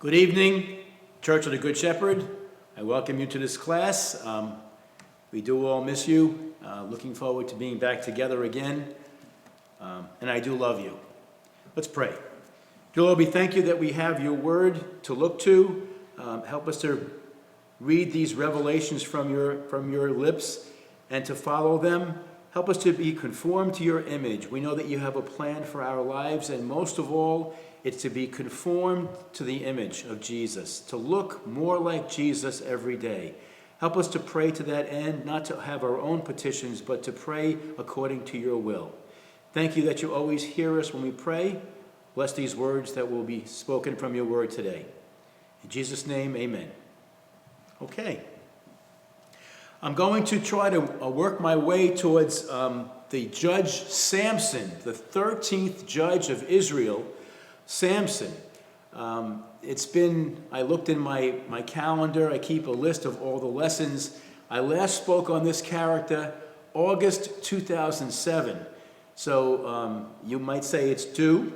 Good evening, Church of the Good Shepherd. I welcome you to this class. We do all miss you. Looking forward to being back together again. And I do love you. Let's pray. Dear Lord, we thank you that we have your word to look to. Help us to read these revelations from your lips and to follow them. Help us to be conformed to your image. We know that you have a plan for our lives, and most of all, it's to be conformed to the image of Jesus, to look more like Jesus every day. Help us to pray to that end, not to have our own petitions, but to pray according to your will. Thank you that you always hear us when we pray. Bless these words that will be spoken from your word today. In Jesus' name, amen. Okay. I'm going to try to work my way towards the judge Samson, the 13th judge of Israel, Samson. I looked in my calendar. I keep a list of all the lessons. I last spoke on this character August 2007. So you might say it's due.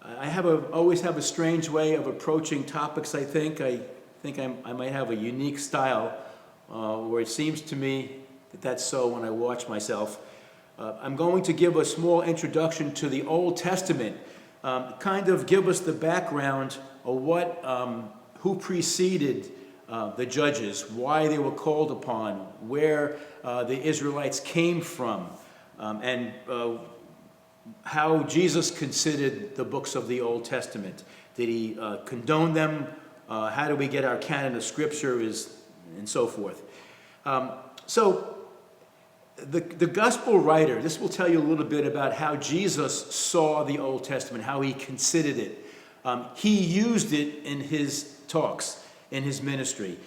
I always have a strange way of approaching topics, I think. I might have a unique style where it seems to me that that's so when I watch myself. I'm going to give a small introduction to the Old Testament, kind of give us the background of who preceded the judges, why they were called upon, where the Israelites came from, and how Jesus considered the books of the Old Testament. Did he condone them? How do we get our canon of Scripture, and so forth. So the gospel writer, this will tell you a little bit about how Jesus saw the Old Testament, how he considered it. He used it in his talks, in his ministry.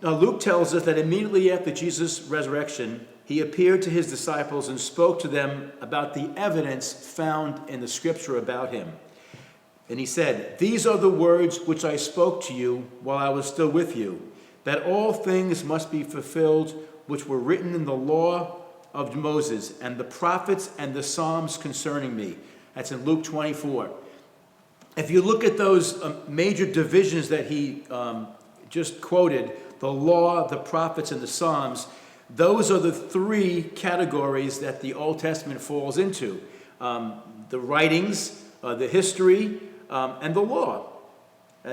Luke tells us that immediately after Jesus' resurrection, he appeared to his disciples and spoke to them about the evidence found in the Scripture about him. And he said, "These are the words which I spoke to you while I was still with you, that all things must be fulfilled which were written in the law of Moses and the prophets and the Psalms concerning me." That's in Luke 24. If you look at those major divisions that he just quoted, the law, the prophets, and the Psalms, those are the three categories that the Old Testament falls into. The writings, the history, and the law.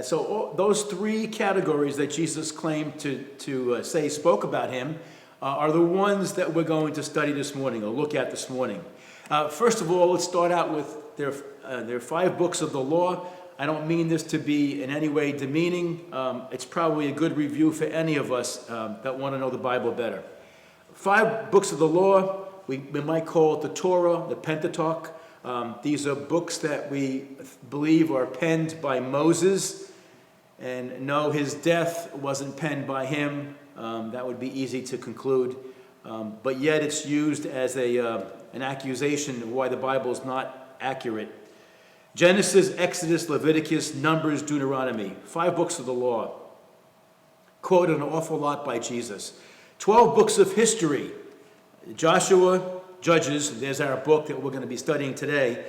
So those three categories that Jesus claimed to say spoke about him are the ones that we're going to study this morning, or look at this morning. First of all, let's start out with their 5 books of the law. I don't mean this to be in any way demeaning. It's probably a good review for any of us that want to know the Bible better. 5 books of the law, we might call it the Torah, the Pentateuch. These are books that we believe are penned by Moses, and no, his death wasn't penned by him. That would be easy to conclude, but yet it's used as an accusation of why the Bible is not accurate. Genesis, Exodus, Leviticus, Numbers, Deuteronomy, 5 books of the law, quoted an awful lot by Jesus. 12 books of history, Joshua, Judges, there's our book that we're going to be studying today,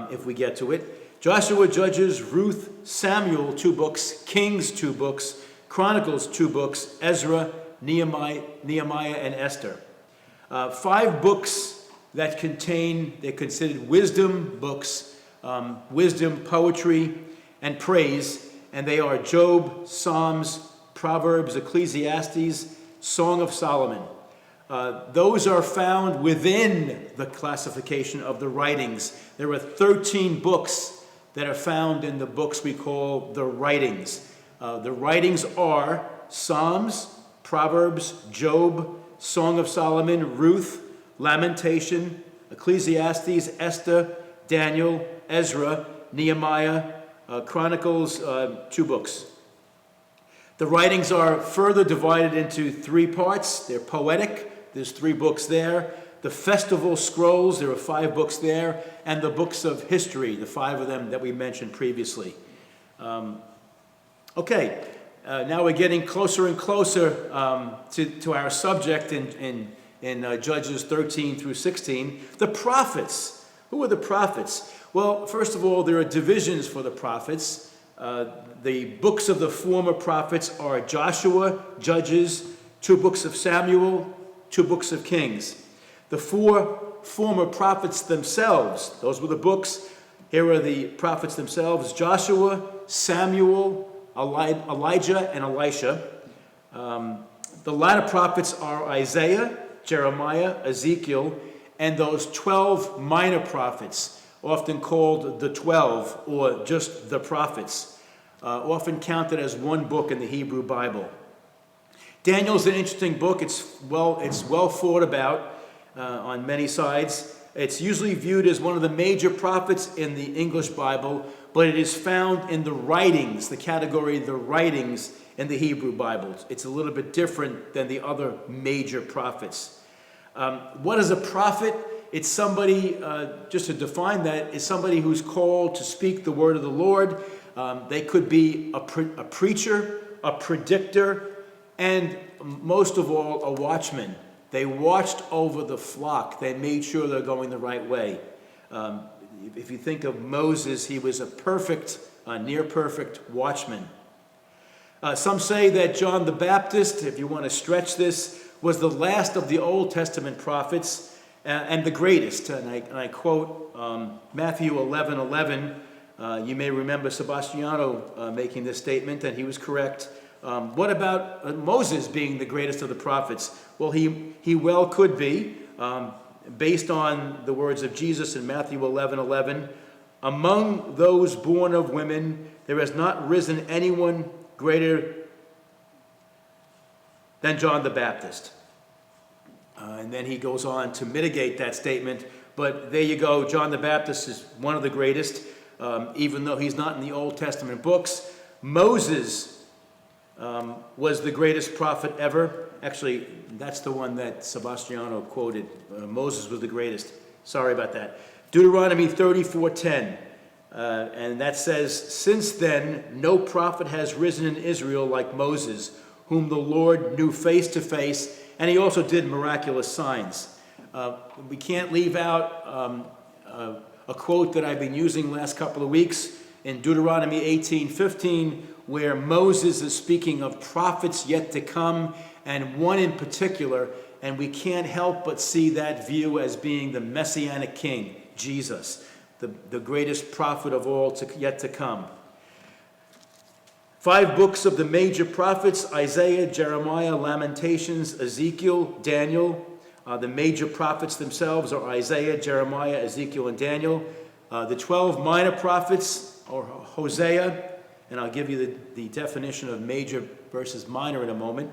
if we get to it. Joshua, Judges, Ruth, Samuel, 2 books, Kings, 2 books, Chronicles, 2 books, Ezra, Nehemiah, and Esther. 5 books that they're considered wisdom books, wisdom, poetry, and praise, and they are Job, Psalms, Proverbs, Ecclesiastes, Song of Solomon. Those are found within the classification of the writings. There are 13 books that are found in the books we call the writings. The writings are Psalms, Proverbs, Job, Song of Solomon, Ruth, Lamentation, Ecclesiastes, Esther, Daniel, Ezra, Nehemiah, Chronicles, 2 books. The writings are further divided into 3 parts. They're poetic. There's 3 books there. The festival scrolls, there are 5 books there. And the books of history, the 5 of them that we mentioned previously. Okay, now we're getting closer and closer to our subject in Judges 13 through 16. The prophets. Who are the prophets? Well, first of all, there are divisions for the prophets. The books of the former prophets are Joshua, Judges, 2 books of Samuel, 2 books of Kings. The 4 former prophets themselves, those were the books. Here are the prophets themselves: Joshua, Samuel, Elijah, and Elisha. The latter prophets are Isaiah, Jeremiah, Ezekiel, and those 12 minor prophets, often called the 12 or just the prophets, often counted as one book in the Hebrew Bible. Daniel's an interesting book. It's well thought about on many sides. It's usually viewed as one of the major prophets in the English Bible, but it is found in the writings, the category the writings in the Hebrew Bible. It's a little bit different than the other major prophets. What is a prophet? It's somebody, just to define that, is somebody who's called to speak the word of the Lord. They could be a preacher, a predictor, and most of all, a watchman. They watched over the flock. They made sure they're going the right way. If you think of Moses, he was a perfect, near perfect watchman. Some say that John the Baptist, if you want to stretch this, was the last of the Old Testament prophets and the greatest. And I quote Matthew 11:11. You may remember Sebastiano making this statement, and he was correct. What about Moses being the greatest of the prophets? Well, he well could be, based on the words of Jesus in Matthew 11:11. Among those born of women, there has not risen anyone greater than John the Baptist. And then he goes on to mitigate that statement. But there you go. John the Baptist is one of the greatest, even though he's not in the Old Testament books. Moses was the greatest prophet ever. Actually, that's the one that Sebastiano quoted. Moses was the greatest. Sorry about that. Deuteronomy 34:10. And that says, "Since then, no prophet has risen in Israel like Moses, whom the Lord knew face to face, and he also did miraculous signs." We can't leave out a quote that I've been using the last couple of weeks in Deuteronomy 18:15, where Moses is speaking of prophets yet to come, and one in particular, and we can't help but see that view as being the Messianic King, Jesus, the greatest prophet of all yet to come. 5 books of the major prophets: Isaiah, Jeremiah, Lamentations, Ezekiel, Daniel. The major prophets themselves are Isaiah, Jeremiah, Ezekiel, and Daniel. The 12 minor prophets are Hosea, and I'll give you the definition of major versus minor in a moment.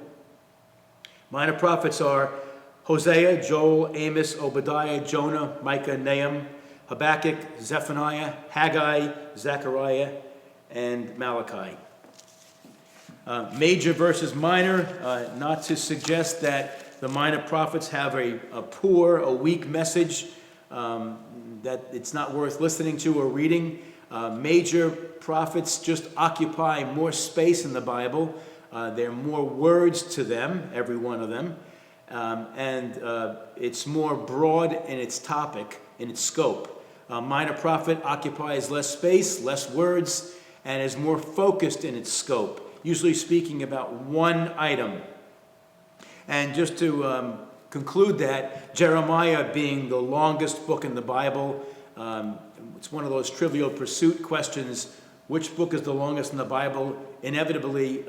Minor prophets are Hosea, Joel, Amos, Obadiah, Jonah, Micah, Nahum, Habakkuk, Zephaniah, Haggai, Zechariah, and Malachi. Major versus minor, not to suggest that the minor prophets have a poor, a weak message, that it's not worth listening to or reading. Major prophets just occupy more space in the Bible. There are more words to them, every one of them, and it's more broad in its topic, in its scope. A minor prophet occupies less space, less words, and is more focused in its scope, usually speaking about one item. And just to conclude that, Jeremiah being the longest book in the Bible, it's one of those trivial pursuit questions. Which book is the longest in the Bible? Inevitably,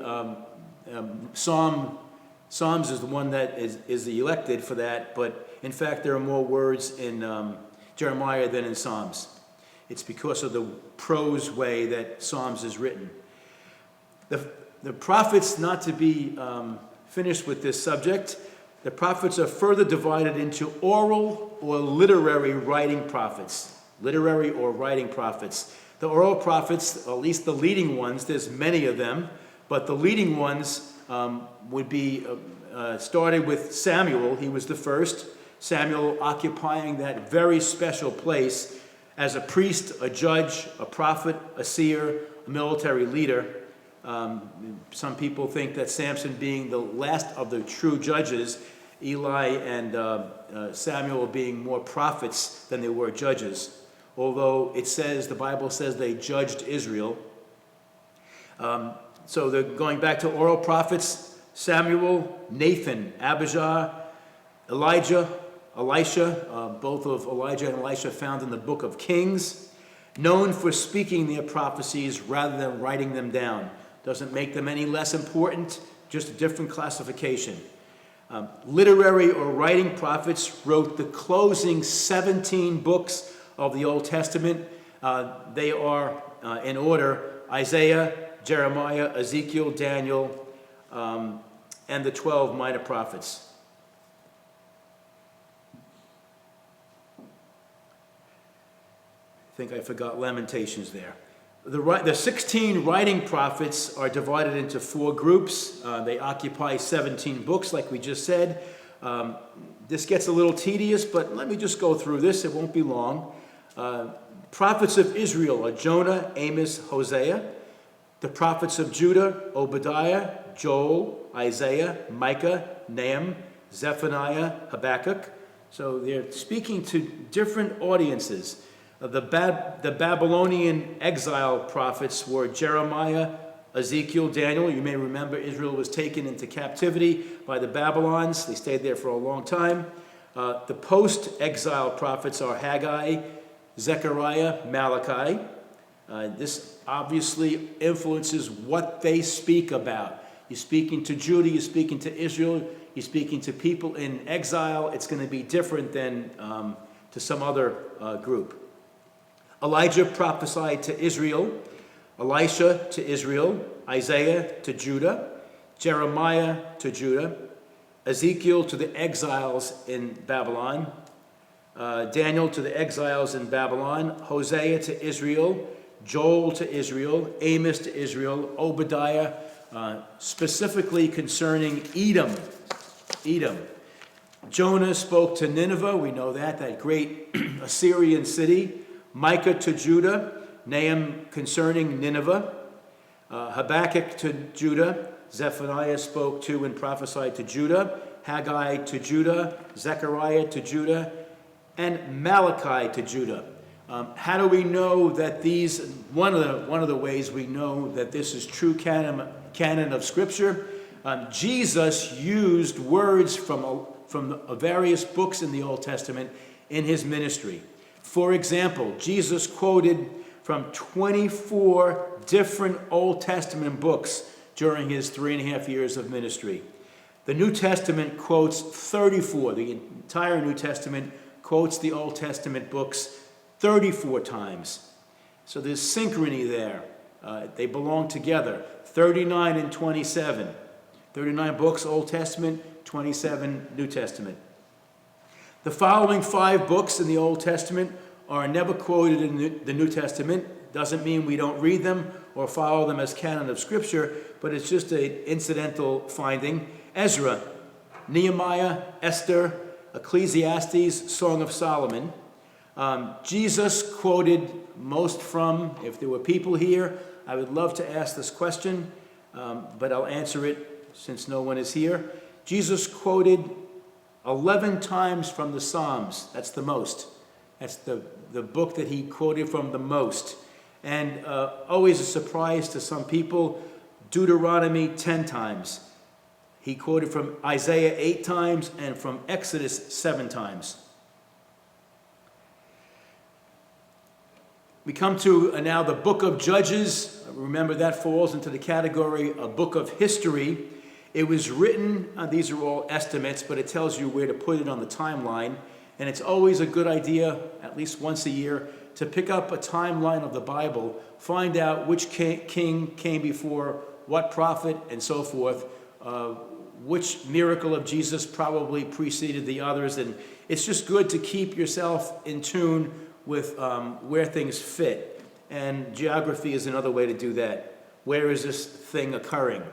Psalms is the one that is the elected for that, but in fact there are more words in Jeremiah than in Psalms. It's because of the prose way that Psalms is written. The prophets, not to be finished with this subject, the prophets are further divided into oral or literary writing prophets. Literary or writing prophets. The oral prophets, at least the leading ones, there's many of them, but the leading ones would be started with Samuel. He was the first. Samuel occupying that very special place as a priest, a judge, a prophet, a seer, a military leader. Some people think that Samson being the last of the true judges, Eli and Samuel being more prophets than they were judges. Although it says, the Bible says they judged Israel. So they're going back to oral prophets: Samuel, Nathan, Abijah, Elijah, Elisha, both of Elijah and Elisha found in the book of Kings, known for speaking their prophecies rather than writing them down. Doesn't make them any less important, just a different classification. Literary or writing prophets wrote the closing 17 books of the Old Testament. They are, in order, Isaiah, Jeremiah, Ezekiel, Daniel, and the 12 minor prophets. I think I forgot Lamentations there. The 16 writing prophets are divided into 4 groups. They occupy 17 books, like we just said. This gets a little tedious, but let me just go through this. It won't be long. Prophets of Israel are Jonah, Amos, Hosea. The prophets of Judah, Obadiah, Joel, Isaiah, Micah, Nahum, Zephaniah, Habakkuk. So they're speaking to different audiences. The Babylonian exile prophets were Jeremiah, Ezekiel, Daniel. You may remember Israel was taken into captivity by the Babylons. They stayed there for a long time. The post-exile prophets are Haggai, Zechariah, Malachi. This obviously influences what they speak about. You're speaking to Judah, you're speaking to Israel, you're speaking to people in exile. It's going to be different than to some other group. Elijah prophesied to Israel, Elisha to Israel, Isaiah to Judah, Jeremiah to Judah, Ezekiel to the exiles in Babylon, Daniel to the exiles in Babylon, Hosea to Israel, Joel to Israel, Amos to Israel, Obadiah, specifically concerning Edom. Jonah spoke to Nineveh, we know that great Assyrian city. Micah to Judah, Nahum concerning Nineveh, Habakkuk to Judah, Zephaniah spoke to and prophesied to Judah, Haggai to Judah, Zechariah to Judah, and Malachi to Judah. How do we know that these, one of the ways we know that this is true canon of Scripture, Jesus used words from various books in the Old Testament in his ministry. For example, Jesus quoted from 24 different Old Testament books during his 3.5 years of ministry. The New Testament quotes 34. The entire New Testament quotes the Old Testament books 34 times. So there's synchrony there. They belong together. 39 and 27. 39 books, Old Testament, 27 New Testament. The following 5 books in the Old Testament are never quoted in the New Testament. Doesn't mean we don't read them or follow them as canon of Scripture, but it's just an incidental finding. Ezra, Nehemiah, Esther, Ecclesiastes, Song of Solomon. Jesus quoted most from, if there were people here, I would love to ask this question, but I'll answer it since no one is here. Jesus quoted 11 times from the Psalms. That's the most. That's the book that he quoted from the most. And always a surprise to some people, Deuteronomy 10 times. He quoted from Isaiah 8 times and from Exodus 7 times. We come to now the book of Judges. Remember, that falls into the category of book of history. It was written, these are all estimates, but it tells you where to put it on the timeline. And it's always a good idea, at least once a year, to pick up a timeline of the Bible, find out which king came before what prophet and so forth, which miracle of Jesus probably preceded the others. And it's just good to keep yourself in tune with where things fit. And geography is another way to do that. Where is this thing occurring?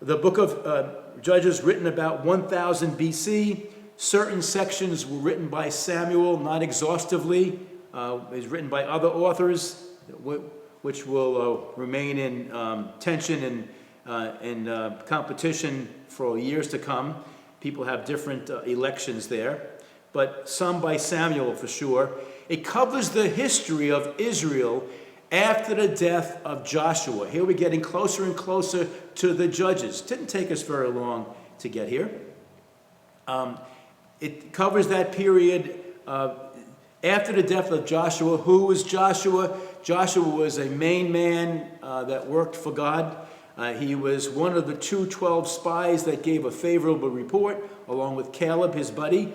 The book of Judges, written about 1000 BC. Certain sections were written by Samuel, not exhaustively. It was written by other authors, which will remain in tension and competition for years to come. People have different elections there, but some by Samuel for sure. It covers the history of Israel after the death of Joshua. Here we're getting closer and closer to the judges. Didn't take us very long to get here. It covers that period after the death of Joshua. Who was Joshua? Joshua was a main man that worked for God. He was one of the 212 spies that gave a favorable report, along with Caleb, his buddy.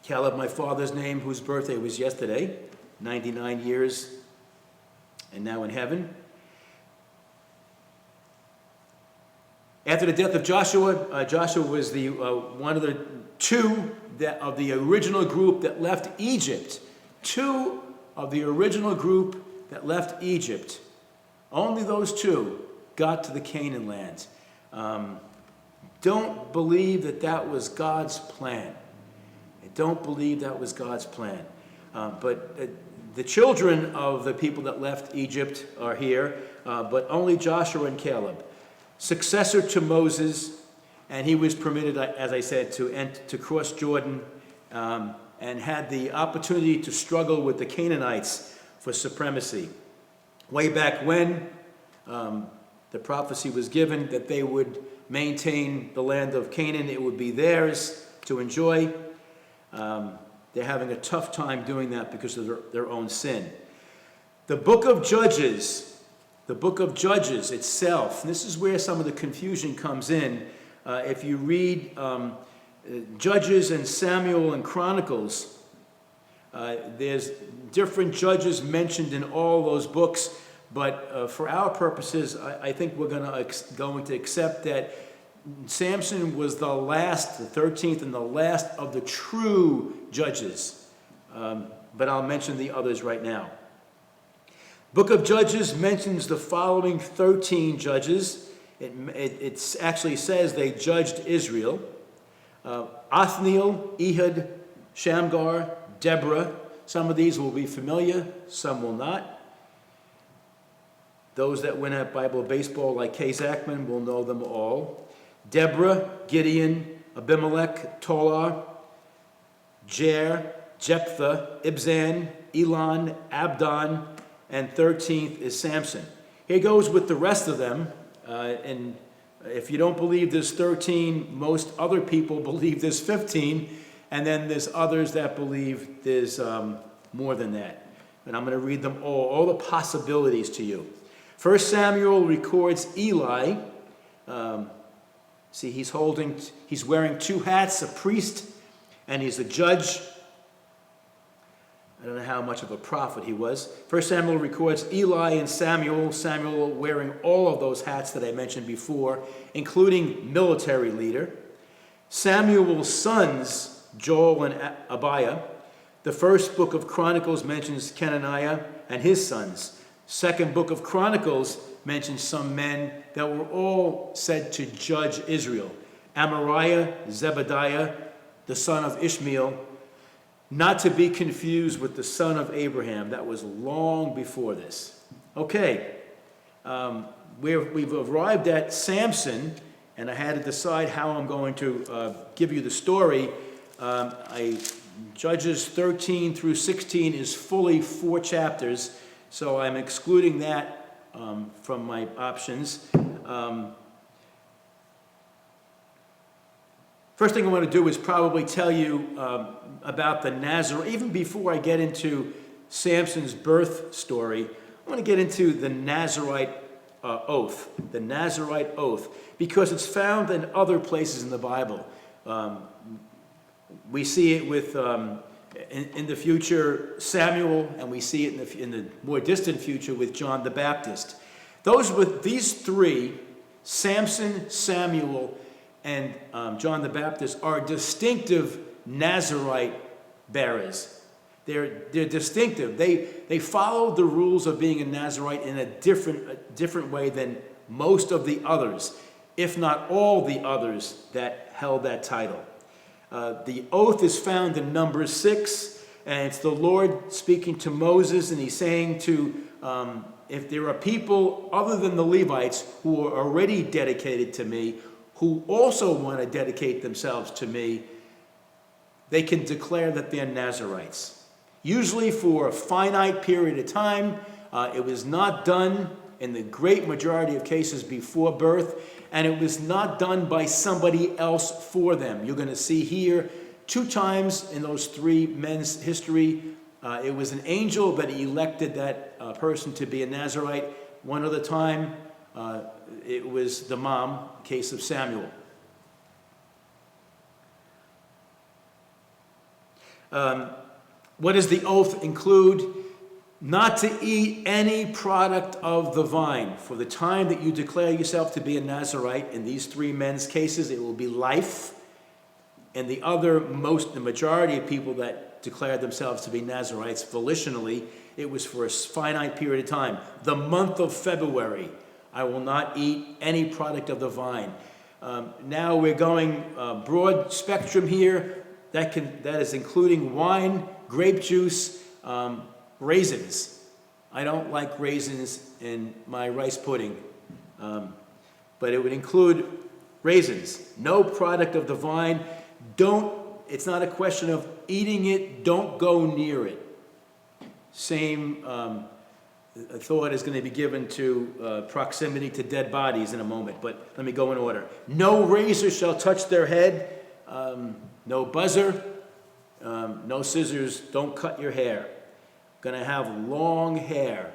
Caleb, my father's name, whose birthday was yesterday, 99 years, and now in heaven. After the death of Joshua, Joshua was the one of the two of the original group that left Egypt. Two of the original group that left Egypt. Only those two got to the Canaan land. Don't believe that that was God's plan. I don't believe that was God's plan. But the children of the people that left Egypt are here, but only Joshua and Caleb. Successor to Moses, and he was permitted, as I said, to cross Jordan and had the opportunity to struggle with the Canaanites for supremacy. Way back when, the prophecy was given that they would maintain the land of Canaan. It would be theirs to enjoy. They're having a tough time doing that because of their own sin. The book of Judges itself, and this is where some of the confusion comes in. If you read Judges and Samuel and Chronicles, there's different judges mentioned in all those books, but for our purposes, I think we're going to accept that Samson was the last, the 13th and the last of the true judges. But I'll mention the others right now. Book of Judges mentions the following 13 judges. It actually says they judged Israel. Othniel, Ehud, Shamgar, Deborah. Some of these will be familiar, some will not. Those that win at Bible baseball like Kay Zachman will know them all. Deborah, Gideon, Abimelech, Tolar, Jair, Jephthah, Ibzan, Elon, Abdon, and 13th is Samson. Here goes with the rest of them. And if you don't believe there's 13, most other people believe there's 15. And then there's others that believe there's more than that. And I'm going to read them all the possibilities to you. 1 Samuel records Eli. See, he's wearing two hats, a priest, and he's a judge. I don't know how much of a prophet he was. 1 Samuel records Eli and Samuel wearing all of those hats that I mentioned before, including military leader. Samuel's sons, Joel and Abiah. The first book of Chronicles mentions Kenaniah and his sons. Second book of Chronicles mentions some men that were all said to judge Israel. Amariah, Zebediah, the son of Ishmael, not to be confused with the son of Abraham. That was long before this. Okay, we've arrived at Samson, and I had to decide how I'm going to give you the story. Judges 13 through 16 is fully 4 chapters, so I'm excluding that from my options. First thing I want to do is probably tell you about the Nazarite. Even before I get into Samson's birth story, I want to get into the Nazarite oath. The Nazarite oath, because it's found in other places in the Bible. We see it with, in the future, Samuel, and we see it in the more distant future with John the Baptist. These three, Samson, Samuel, and John the Baptist, are distinctive Nazarite bearers. They're distinctive. They follow the rules of being a Nazarite in a different way than most of the others, if not all the others that held that title. The oath is found in Numbers 6, and it's the Lord speaking to Moses, and he's saying to, if there are people other than the Levites who are already dedicated to me, who also want to dedicate themselves to me, they can declare that they're Nazarites. usually for a finite period of time. It was not done in the great majority of cases before birth, and it was not done by somebody else for them. You're going to see here 2 times in those 3 men's history, it was an angel that elected that person to be a Nazarite. One other time, it was the mom, case of Samuel. What does the oath include? Not to eat any product of the vine. For the time that you declare yourself to be a Nazarite, in these 3 men's cases, it will be life. And the majority of people that declared themselves to be Nazarites volitionally, it was for a finite period of time. The month of February, I will not eat any product of the vine. Now we're going broad spectrum here. That is including wine, grape juice, raisins. I don't like raisins in my rice pudding, but it would include raisins. No product of the vine. It's not a question of eating it, don't go near it. Same thought is going to be given to proximity to dead bodies in a moment, but let me go in order. No razor shall touch their head, no buzzer, no scissors, don't cut your hair. Going to have long hair.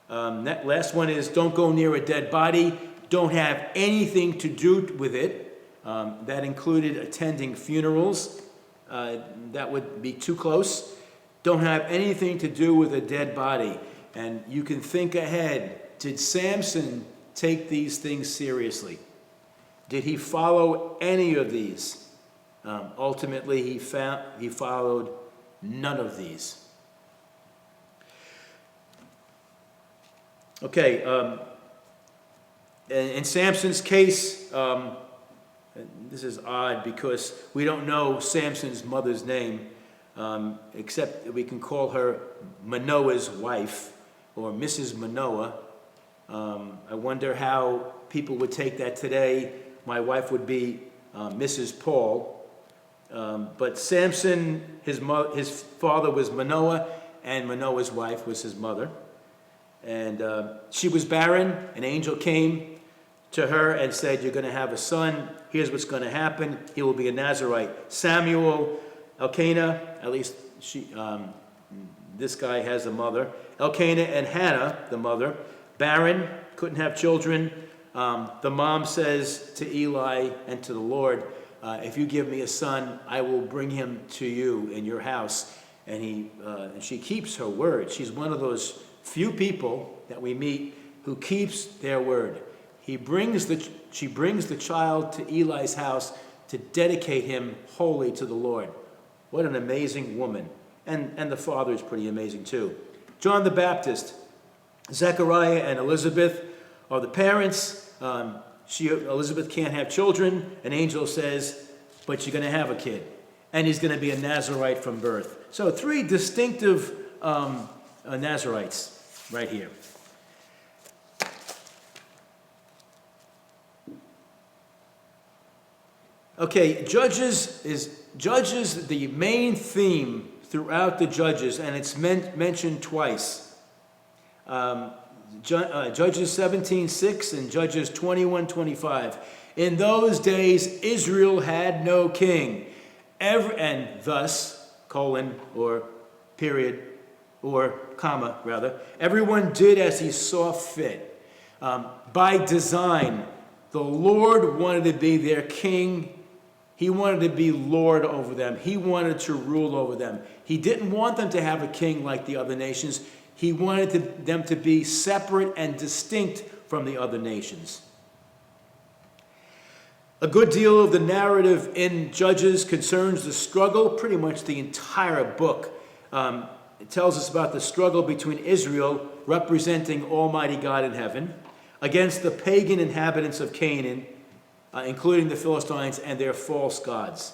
That last one is don't go near a dead body, don't have anything to do with it. That included attending funerals. That would be too close. Don't have anything to do with a dead body. And you can think ahead. Did Samson take these things seriously? Did he follow any of these? Ultimately, he followed none of these. Okay, in Samson's case, this is odd because we don't know Samson's mother's name, except that we can call her Manoah's wife, or Mrs. Manoah. I wonder how people would take that today. My wife would be Mrs. Paul. But Samson, his father was Manoah, and Manoah's wife was his mother. And she was barren. An angel came to her and said, you're going to have a son. Here's what's going to happen. He will be a Nazarite. Samuel, Elkanah, at least this guy has a mother. Elkanah and Hannah, the mother, barren, couldn't have children. The mom says to Eli and to the Lord, if you give me a son, I will bring him to you in your house. And she keeps her word. She's one of those few people that we meet who keeps their word. She brings the child to Eli's house to dedicate him wholly to the Lord. What an amazing woman. And the father is pretty amazing too. John the Baptist, Zechariah and Elizabeth are the parents. Elizabeth can't have children. An angel says, but you're going to have a kid. And he's going to be a Nazarite from birth. So 3 distinctive Nazarites right here. Okay, Judges is the main theme throughout the Judges, and it's mentioned twice. Judges 17:6 and Judges 21:25. In those days, Israel had no king, and thus, colon or period or comma rather, everyone did as he saw fit. By design, the Lord wanted to be their king. He wanted to be Lord over them. He wanted to rule over them. He didn't want them to have a king like the other nations. He wanted them to be separate and distinct from the other nations. A good deal of the narrative in Judges concerns the struggle, pretty much the entire book. It tells us about the struggle between Israel, representing Almighty God in heaven, against the pagan inhabitants of Canaan, including the Philistines and their false gods.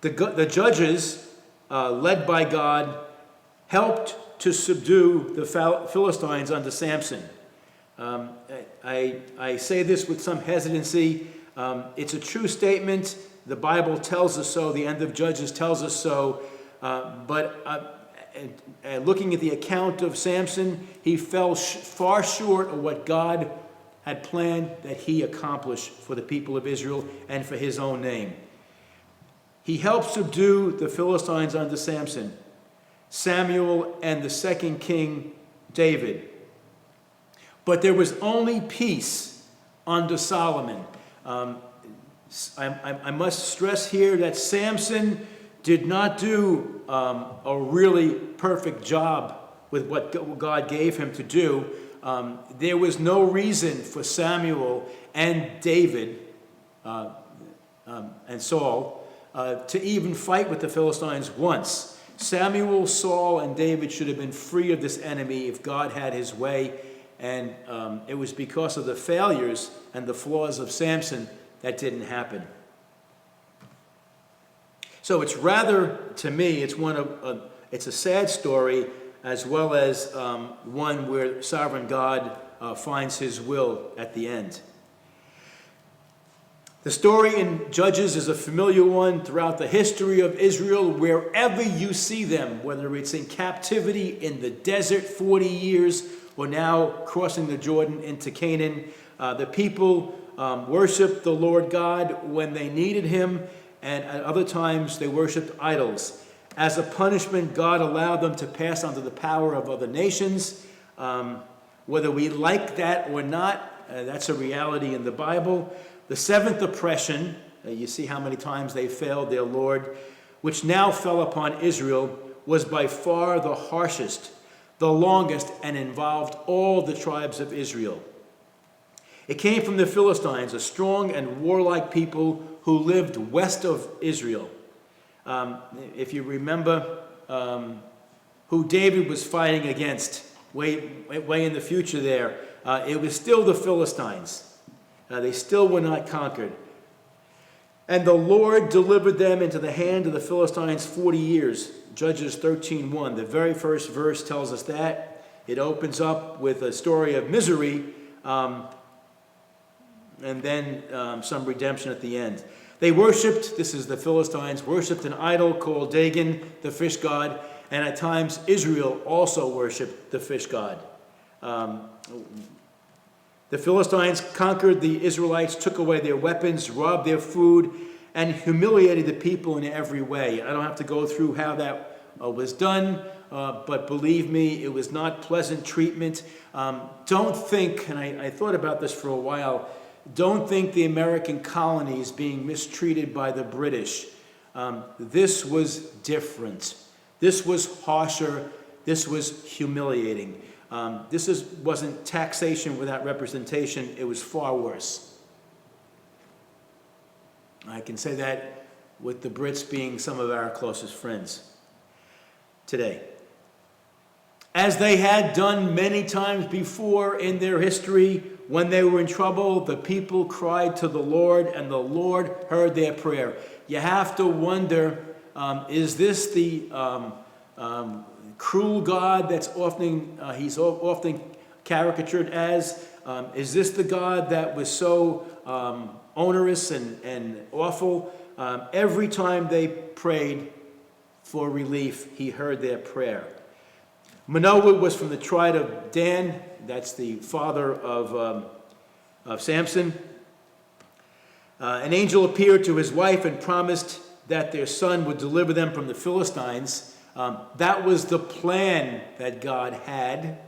The judges, led by God, helped to subdue the Philistines under Samson. I say this with some hesitancy. It's a true statement. The Bible tells us so. The end of Judges tells us so. And looking at the account of Samson, he fell far short of what God had planned that he accomplish for the people of Israel and for his own name. He helped subdue the Philistines under Samson, Samuel, and the second king, David. But there was only peace under Solomon. I must stress here that Samson did not do a really perfect job with what God gave him to do. There was no reason for Samuel and David and Saul to even fight with the Philistines once. Samuel, Saul, and David should have been free of this enemy if God had his way, and it was because of the failures and the flaws of Samson that didn't happen. So it's rather, to me, it's a sad story, as well as one where sovereign God finds his will at the end. The story in Judges is a familiar one throughout the history of Israel. Wherever you see them, whether it's in captivity in the desert 40 years or now crossing the Jordan into Canaan, the people worshiped the Lord God when they needed him, and at other times they worshiped idols. As a punishment, God allowed them to pass under the power of other nations. Whether we like that or not, that's a reality in the Bible. The seventh oppression, you see how many times they failed their Lord, which now fell upon Israel, was by far the harshest, the longest, and involved all the tribes of Israel. It came from the Philistines, a strong and warlike people who lived west of Israel. If you remember who David was fighting against way in the future there, it was still the Philistines. They still were not conquered. And the Lord delivered them into the hand of the Philistines 40 years. Judges 13:1. The very first verse tells us that. It opens up with a story of misery, and then some redemption at the end. They worshipped, this is the Philistines, worshipped an idol called Dagon, the fish god, and at times Israel also worshipped the fish god. The Philistines conquered the Israelites, took away their weapons, robbed their food, and humiliated the people in every way. I don't have to go through how that was done, but believe me, it was not pleasant treatment. Don't think, and I thought about this for a while, don't think the American colonies being mistreated by the British. This was different. This was harsher. This was humiliating. This wasn't taxation without representation. It was far worse. I can say that with the Brits being some of our closest friends today. As they had done many times before in their history, when they were in trouble, the people cried to the Lord, and the Lord heard their prayer. You have to wonder, is this the cruel God that's he's often caricatured as? Is this the God that was so onerous and awful? Every time they prayed for relief, he heard their prayer. Manoah was from the tribe of Dan. That's the father of Samson. An angel appeared to his wife and promised that their son would deliver them from the Philistines. That was the plan that God had.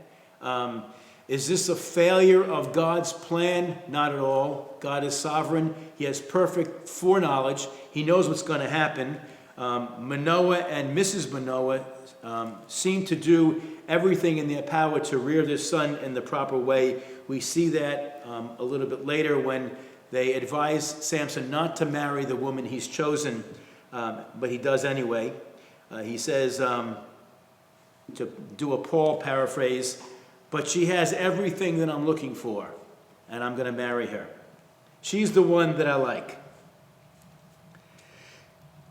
Is this a failure of God's plan? Not at all. God is sovereign. He has perfect foreknowledge. He knows what's going to happen. Manoah and Mrs. Manoah seemed to do everything in their power to rear their son in the proper way. We see that a little bit later when they advise Samson not to marry the woman he's chosen, but he does anyway. He says, to do a Paul paraphrase, but she has everything that I'm looking for, and I'm going to marry her. She's the one that I like.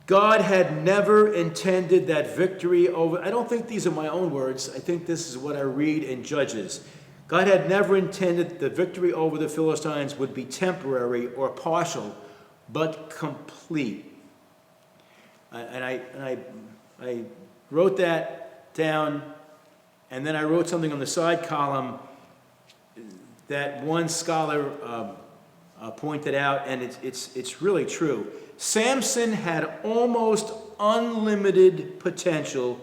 God had never intended that victory over, I don't think these are my own words, I think this is what I read in Judges. God had never intended the victory over the Philistines would be temporary or partial, but complete. And I I wrote that down, and then I wrote something on the side column that one scholar pointed out, and it's really true. Samson had almost unlimited potential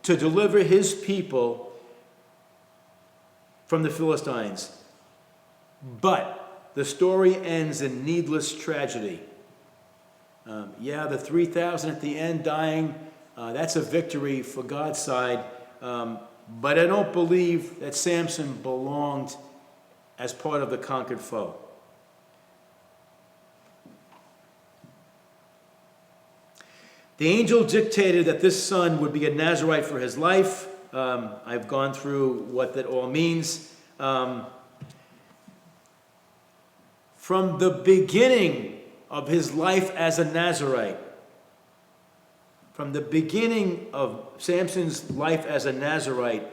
to deliver his people from the Philistines. But the story ends in needless tragedy. The 3,000 at the end dying, that's a victory for God's side. But I don't believe that Samson belonged as part of the conquered foe. The angel dictated that this son would be a Nazirite for his life. I've gone through what that all means. From the beginning of his life as a Nazirite, from the beginning of Samson's life as a Nazirite,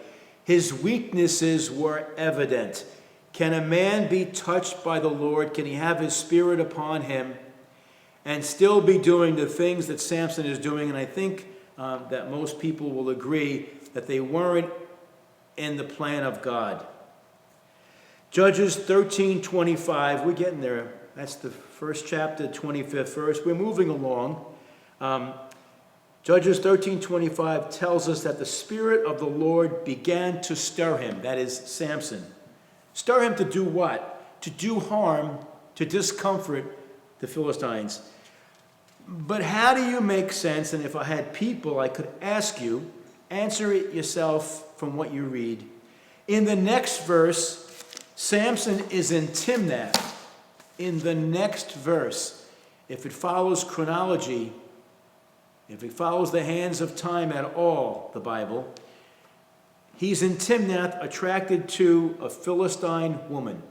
his weaknesses were evident. Can a man be touched by the Lord? Can he have his spirit upon him and still be doing the things that Samson is doing? And I think that most people will agree that they weren't in the plan of God. Judges 13:25, we're getting there. That's the first chapter, 25th verse. We're moving along. Judges 13:25 tells us that the Spirit of the Lord began to stir him, that is Samson. Stir him to do what? To do harm, to discomfort the Philistines. But how do you make sense? And if I had people, I could ask you, answer it yourself from what you read. In the next verse, Samson is in Timnath. In the next verse, if it follows chronology, if it follows the hands of time at all, the Bible, he's in Timnath attracted to a Philistine woman.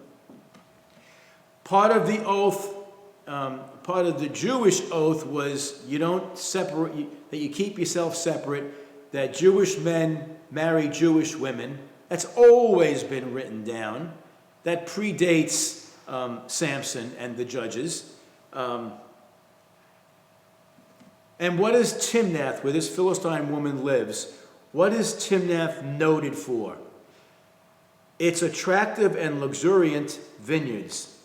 Part of the oath, part of the Jewish oath was you don't separate, that you keep yourself separate, that Jewish men marry Jewish women. That's always been written down. That predates Samson and the judges. And what is Timnath, where this Philistine woman lives? What is Timnath noted for? Its attractive and luxuriant vineyards.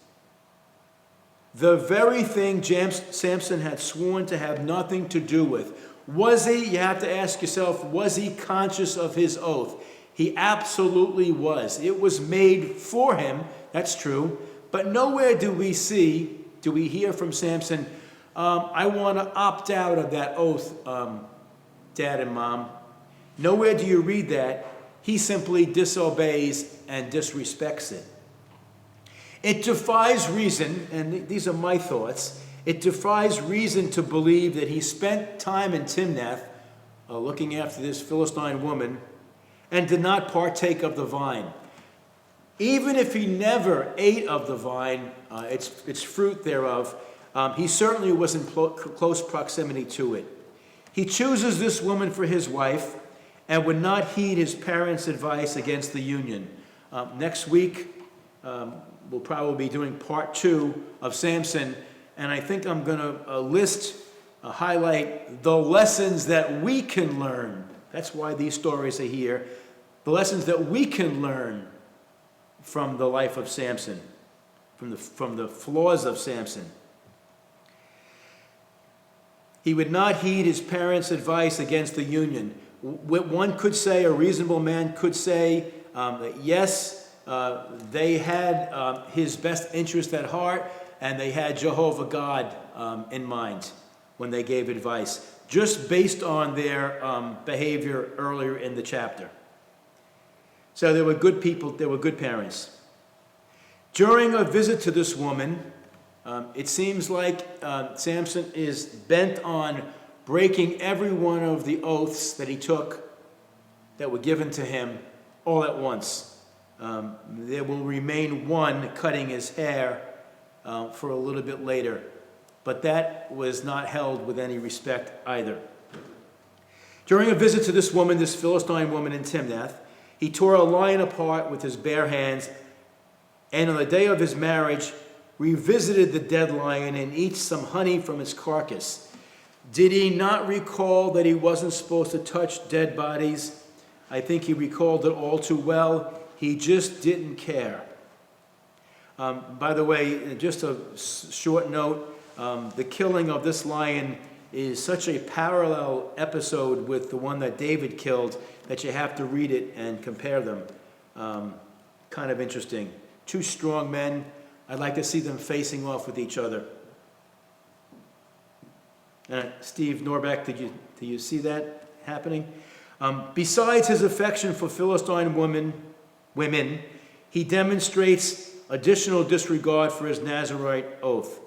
The very thing Samson had sworn to have nothing to do with. Was he, you have to ask yourself, was he conscious of his oath? He absolutely was. It was made for him, that's true, but nowhere do we hear from Samson, I want to opt out of that oath, Dad and Mom. Nowhere do you read that. He simply disobeys and disrespects it. It defies reason, and these are my thoughts, it defies reason to believe that he spent time in Timnath looking after this Philistine woman and did not partake of the vine. Even if he never ate of the vine, its fruit thereof, he certainly was in close proximity to it. He chooses this woman for his wife and would not heed his parents' advice against the union. Next week, we'll probably be doing part 2 of Samson, and I think I'm going to highlight the lessons that we can learn. That's why these stories are here. The lessons that we can learn from the life of Samson, from the flaws of Samson. He would not heed his parents' advice against the union. One could say, a reasonable man could say, that yes, they had his best interest at heart, and they had Jehovah God in mind when they gave advice, just based on their behavior earlier in the chapter. So they were good people, they were good parents. During a visit to this woman, it seems like Samson is bent on breaking every one of the oaths that he took that were given to him all at once. There will remain one cutting his hair for a little bit later, but that was not held with any respect either. During a visit to this woman, this Philistine woman in Timnath, he tore a lion apart with his bare hands, and on the day of his marriage, revisited the dead lion and eats some honey from its carcass. Did he not recall that he wasn't supposed to touch dead bodies? I think he recalled it all too well. He just didn't care. By the way, just a short note, the killing of this lion is such a parallel episode with the one that David killed that you have to read it and compare them. Kind of interesting. Two strong men. I'd like to see them facing off with each other. Steve Norbeck, did you see that happening? Besides his affection for Philistine women, he demonstrates additional disregard for his Nazirite oath.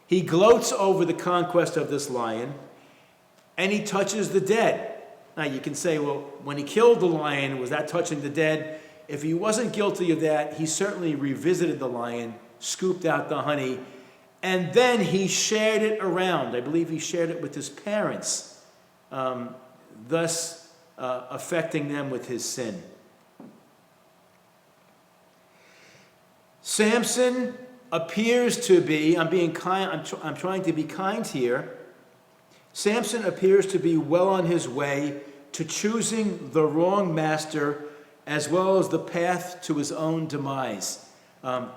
He gloats over the conquest of this lion, and he touches the dead. Now you can say, well, when he killed the lion, was that touching the dead? If he wasn't guilty of that, he certainly revisited the lion, scooped out the honey, and then he shared it around. I believe he shared it with his parents, thus affecting them with his sin. Samson appears to be, I'm trying to be kind here. Samson appears to be well on his way to choosing the wrong master as well as the path to his own demise. Can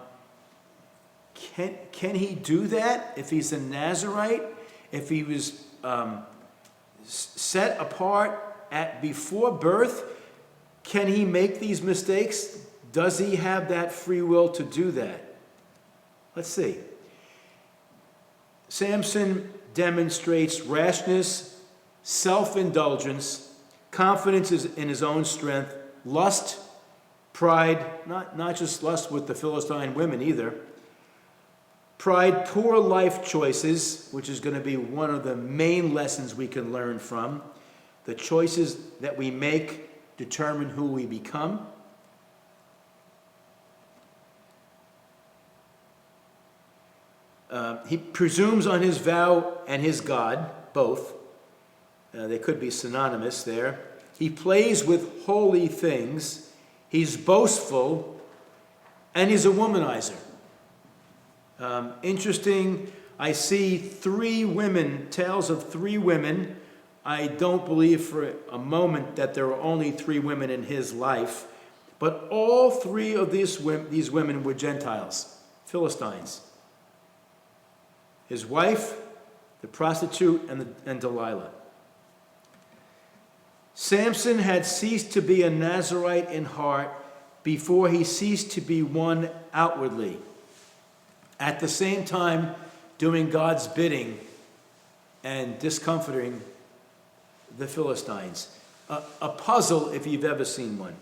he do that if he's a Nazirite? If he was set apart before birth? Can he make these mistakes? Does he have that free will to do that? Let's see. Samson demonstrates rashness, self-indulgence, confidence in his own strength, lust, pride, not just lust with the Philistine women either, pride, poor life choices, which is going to be one of the main lessons we can learn from. The choices that we make determine who we become. He presumes on his vow and his God, both. They could be synonymous there. He plays with holy things. He's boastful. And he's a womanizer. Interesting, I see tales of three women. I don't believe for a moment that there were only three women in his life. But all three of these women were Gentiles, Philistines. His wife, the prostitute, and Delilah. Samson had ceased to be a Nazirite in heart before he ceased to be one outwardly. At the same time, doing God's bidding and discomforting the Philistines. A puzzle, if you've ever seen one.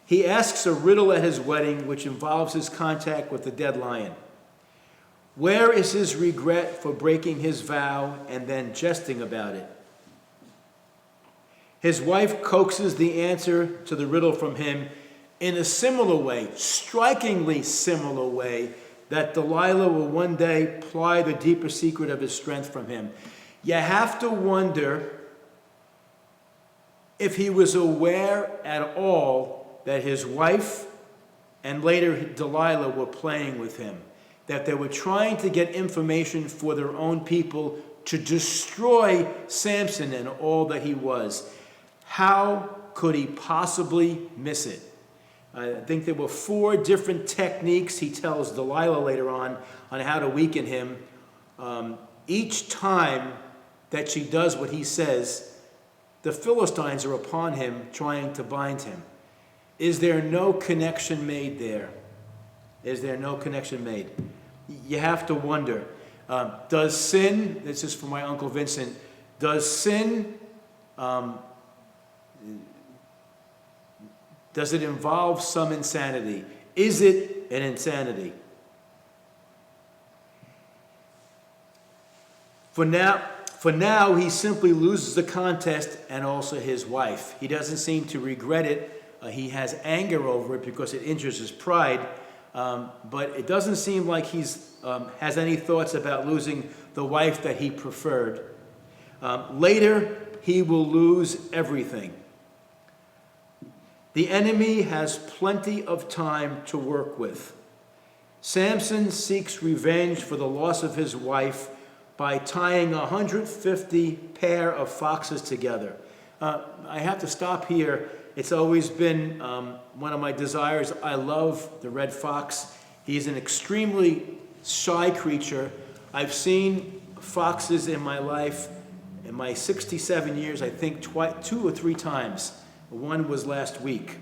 He asks a riddle at his wedding, which involves his contact with the dead lion. Where is his regret for breaking his vow and then jesting about it? His wife coaxes the answer to the riddle from him in a similar way, strikingly similar way, that Delilah will one day pry the deeper secret of his strength from him. You have to wonder if he was aware at all that his wife and later Delilah were playing with him, that they were trying to get information for their own people to destroy Samson and all that he was. How could he possibly miss it? I think there were 4 different techniques, he tells Delilah later on how to weaken him. Each time that she does what he says, the Philistines are upon him trying to bind him. Is there no connection made there? Is there no connection made? You have to wonder, does sin, this is for my Uncle Vincent, does sin, does it involve some insanity? Is it an insanity? For now, he simply loses the contest and also his wife. He doesn't seem to regret it. He has anger over it because it injures his pride. But it doesn't seem like he has any thoughts about losing the wife that he preferred. Later, he will lose everything. The enemy has plenty of time to work with. Samson seeks revenge for the loss of his wife by tying 150 pair of foxes together. I have to stop here. It's always been one of my desires. I love the red fox. He's an extremely shy creature. I've seen foxes in my life, in my 67 years, I think 2 or 3 times. One was last week.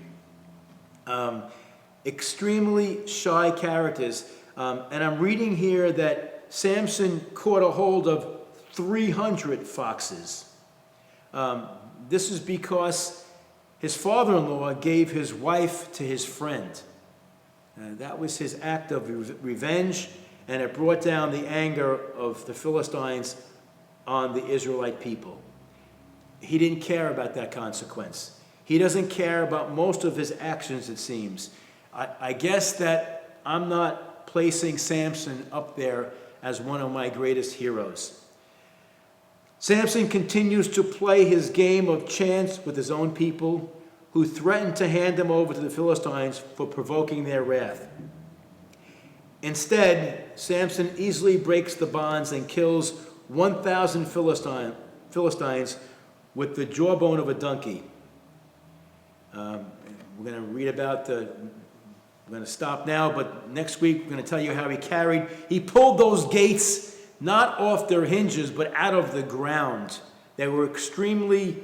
Extremely shy characters. And I'm reading here that Samson caught a hold of 300 foxes. This is because his father-in-law gave his wife to his friend. That was his act of revenge, and it brought down the anger of the Philistines on the Israelite people. He didn't care about that consequence. He doesn't care about most of his actions, it seems. I guess that I'm not placing Samson up there as one of my greatest heroes. Samson continues to play his game of chance with his own people, who threatened to hand him over to the Philistines for provoking their wrath. Instead, Samson easily breaks the bonds and kills 1,000 Philistines with the jawbone of a donkey. We're going to read about we're going to stop now, but next week we're going to tell you how he pulled those gates not off their hinges, but out of the ground. They were extremely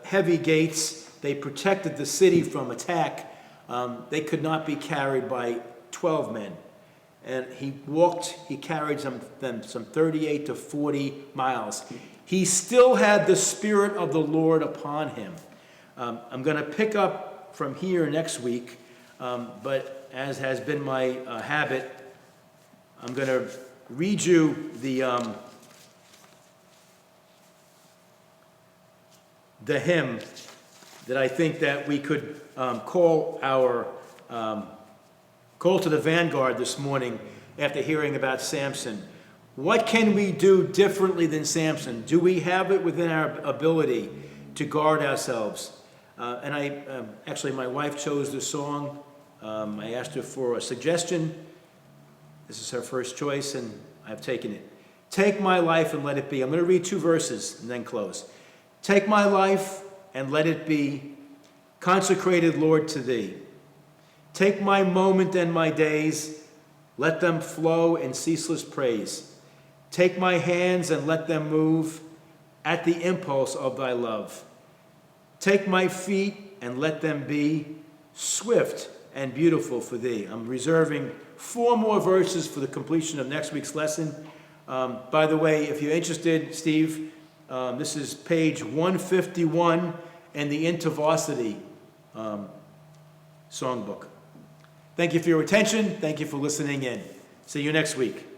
heavy gates. They protected the city from attack. They could not be carried by 12 men. And he carried them some 38 to 40 miles. He still had the Spirit of the Lord upon him. I'm going to pick up from here next week, but as has been my habit, I'm going to read you the hymn that I think that we could call our call to the vanguard this morning after hearing about Samson. What can we do differently than Samson? Do we have it within our ability to guard ourselves? And actually, my wife chose this song. I asked her for a suggestion. This is her first choice, and I've taken it. Take my life and let it be. I'm going to read 2 verses and then close. Take my life and let it be consecrated, Lord, to thee. Take my moment and my days, let them flow in ceaseless praise. Take my hands and let them move at the impulse of thy love. Take my feet and let them be swift and beautiful for thee. I'm reserving 4 more verses for the completion of next week's lesson. By the way, if you're interested, Steve, this is page 151 in the InterVarsity songbook. Thank you for your attention. Thank you for listening in. See you next week.